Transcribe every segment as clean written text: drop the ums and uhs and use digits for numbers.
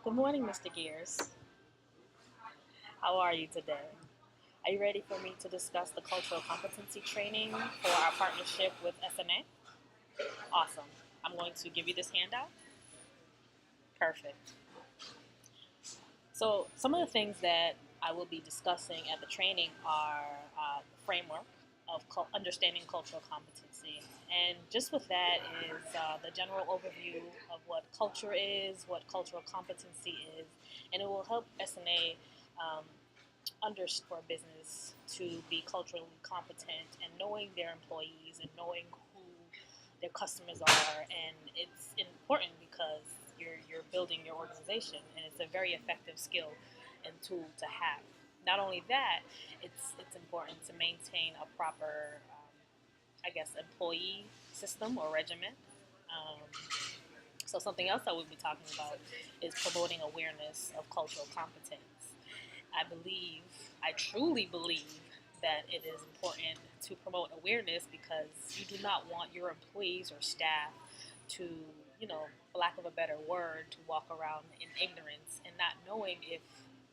Good morning, Mr. Gears. How are you today? Are you ready for me to discuss the cultural competency training for our partnership with SMA? Awesome. I'm going to give you this handout. Perfect. So, some of the things that I will be discussing at the training are the framework of understanding cultural competency. And just with that is the general overview of what culture is, what cultural competency is, and it will help SNA underscore business to be culturally competent and knowing their employees and knowing who their customers are. And it's important because you're building your organization, and it's a very effective skill and tool to have. Not only that, it's important to maintain a proper, I guess, employee system or regimen. Um, so something else I would be talking about is promoting awareness of cultural competence. I truly believe that it is important to promote awareness because you do not want your employees or staff to, for lack of a better word, to walk around in ignorance and not knowing if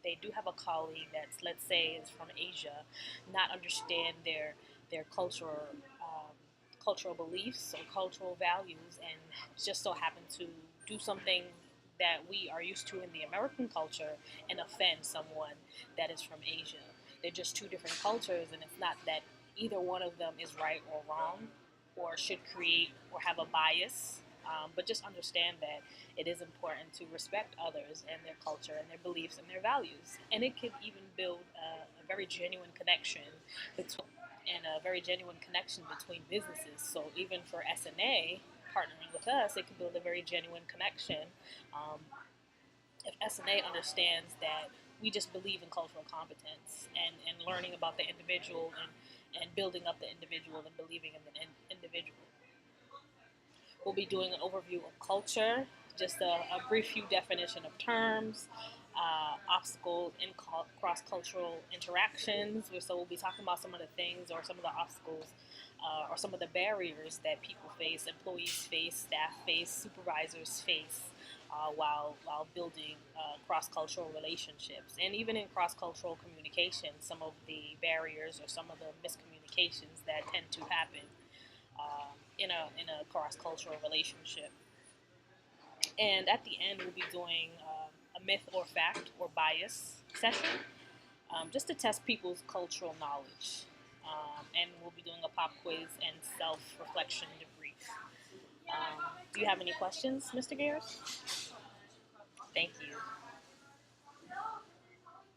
they do have a colleague that's, let's say, is from Asia, not understand their cultural beliefs or cultural values, and just so happen to do something that we are used to in the American culture and offend someone that is from Asia. They're just two different cultures, and it's not that either one of them is right or wrong or should create or have a bias. But just understand that it is important to respect others and their culture and their beliefs and their values. And it could even build a very genuine connection between and a very genuine connection between businesses. So even for SNA partnering with us, it could build a very genuine connection. Um, if SNA understands that we just believe in cultural competence and learning about the individual and building up the individual and believing in the individual. We'll be doing an overview of culture, just a brief few definition of terms, obstacles in cross-cultural interactions. So we'll be talking about some of the things or some of the obstacles or some of the barriers that people face, employees face, staff face, supervisors face while building cross-cultural relationships. And even in cross-cultural communication, some of the barriers or some of the miscommunications that tend to happen in a cross cultural relationship. And at the end, we'll be doing a myth or fact or bias session, just to test people's cultural knowledge. And we'll be doing a pop quiz and self reflection debrief. Do you have any questions, Mr. Garrett? Thank you.